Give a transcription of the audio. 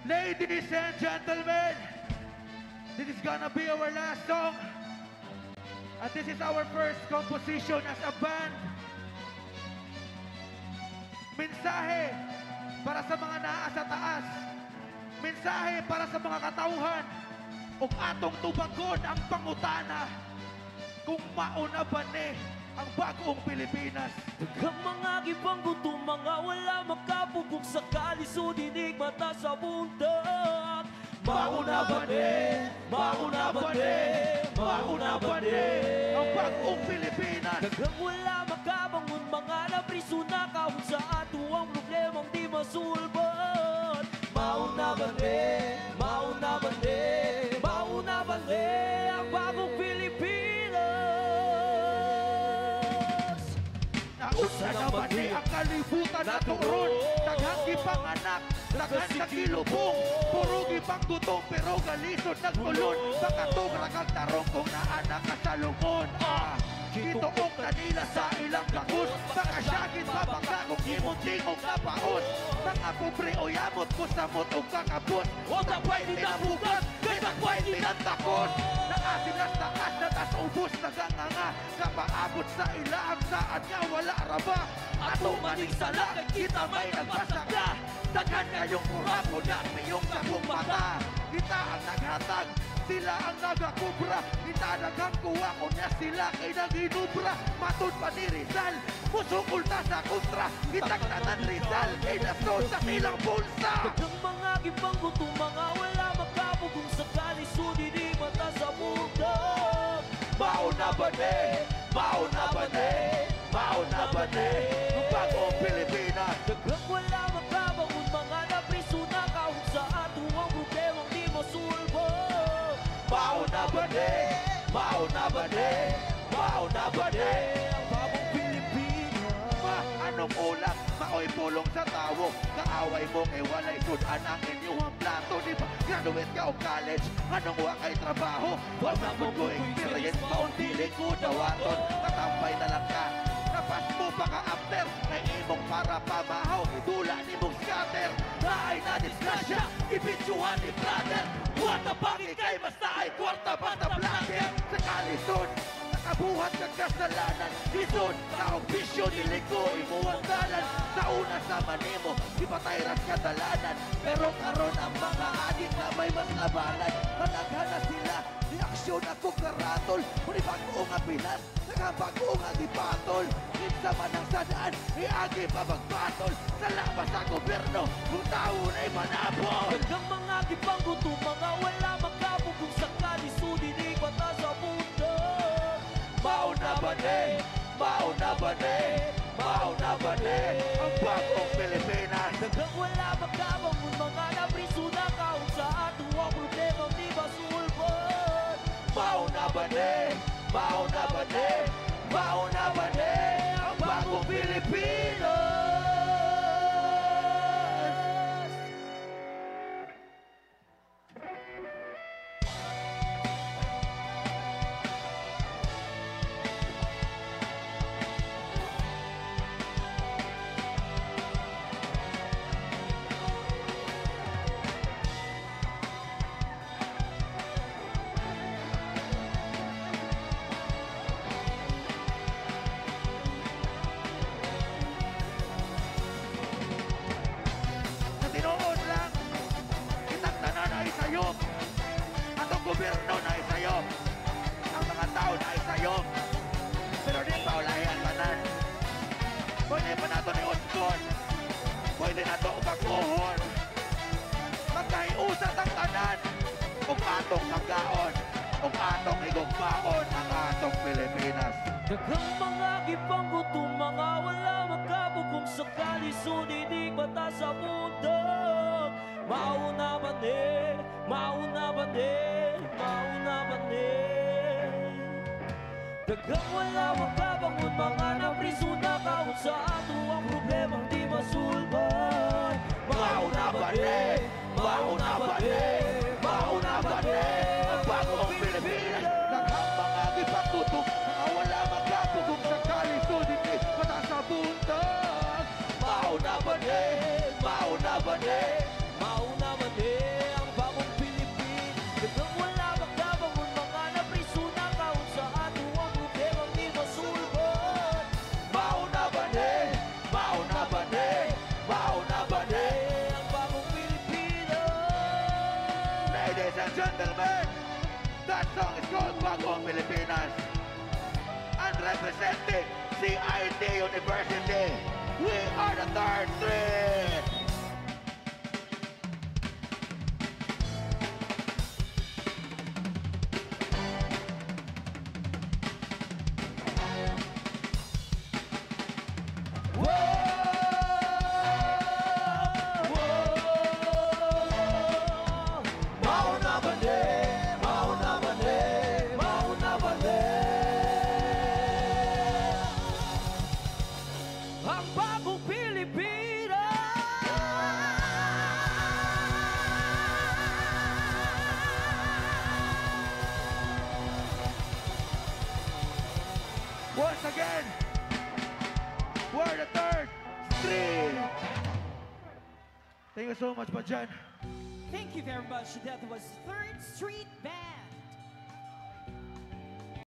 Ladies and gentlemen, this is gonna be our last song. And this is our first composition as a band. Mensahe para sa mga naa sa taas. Mensahe para sa mga katauhan. Ug atong tubagon ang pangutana. Kung mauna ba ni ang bagong Pilipinas. Daghang mga gibang gutom, mga wala makapugong sa kalisod, dinig mata sa bundak. Mauna ba ni? Mauna ba ni? Mauna ba ni ang bagong Pilipinas? Daghang wala makabangon, mga napriso na kahon sa ato ang problemang di masulbot. Mauna ba ni? Mauna ba ni? Mauna ba ni ang bagong Pilipinas? Nausa na ba ni ang kalibutan na turon? Daghang gipanganak, daghan sa kilubong. Puro gipang gutom pero galisod nagtulon. Bakatog ragang tarong kung naanak ka sa lungon. Gituong na nila sa ilang kakos. Bakasyagin mabangga kung imong-tingong napaon. Mga pobre o yamot ko sa motong kakabot. Huwag na pwede na bugat, kay na pwede na takot. Nakasinas taas na tas ubos na ganganga. Kapaabot sa ilaang saan nga wala raba. Atong maning sala, kita may nagpasaka. Daghan kayong kurapo na piyong sabong mata. Kita ang naghatag, sila ang nagakubra. Kita nagangkuha ko na sila kay naginubra. Matod pa ni Rizal, musukul ta sa kontra. Kitang tanan Rizal, kay naso sa ilang bulsa. Daghang mga gibang gutom, mga wala makapugong sa kalisod, dinig mata sa bundak. Mauna ba ni? Mauna ba ni? Mauna ba ni ang bagong Pilipinas? Daghang wala makabangon, mga napriso na kahon sa ato ang problemang di masulbot. Mauna ba ni? Mauna ba ni? Mauna ba ni ang bagong Pilipinas? Anong ulam? Maoy pulong sa tawo. Kaaway mo kay walay sudan ang inyong plato. Di ba graduate ka o college? Anong wakay trabaho? Wag na mo ko experience pauntiling ko dawaton. Tatambay na lang ka. Napas mo pa ka after. Kay imong para pamahaw. Idula ni mong scatter. Naay na disgrasya. Ibitsuhan ni brother. Kwarta pagi kay basta ay kwarta basta vlogger. Sa kalisod nakabuhat ng kasalanan. Isod sa opisyo niliko imuwang dalan. Sa una sa manimo ipatayras kadalanan. Pero karon ang mga adik na may mas labanan. Managhana sila reaksyon ako karatol. Muni bago nga pinas nakabago nga gipatol. Kinsa man ang sadaan iagi pa magpatol. Sa labas sa gobyerno kung tao na'y manapol. Daghang mga gibang gutom, mga wala makapugong sa kalisod, dinig mata sa bundak. Mauna ba ni? Mauna ba ni? Mauna ba ni ang bagong Pilipinas? Daghang wala makabangon, mga napriso na kahon sa ato ang problemang di masulbot. Mauna ba ni? Mauna ba ni? Mauna ba ni ang bagong Pilipinas? Ang gobyerno na isayo, ang mga tao na isayo, pero di pa ulahi ang tanan. Pwede pa nato ni Oscon, pwede nato upakuhon, magkahiusat ang tanan, kung atong magkaon, kung atong igugmaon ang atong Pilipinas. Daghang mga gibang gutom, mga wala makapugong sa kalisod, dinig mata sa bundak. Mauna ba ni? Mauna ba ni? Mauna ba ni? Daghang wala makabangon, mga napriso na kahon sa ato ang problemang di masulbot. Mauna ba ni? Mauna ba ni? Mauna ba ni ang bagong Pilipinas? Daghang mga gipagtutok, mga wala magkapugong sa kalisod, hindi mata sa bundag. Mauna ba ni? Mauna ba ni? Mauna ba ni? and gentlemen, that song is called Bagong Pilipinas. And representing CIT University, we are the Third Street! Ang bagong Pilipinas. Once again, we're the Third Street! Thank you so much, Bajan. Thank you very much. That was Third Street Band.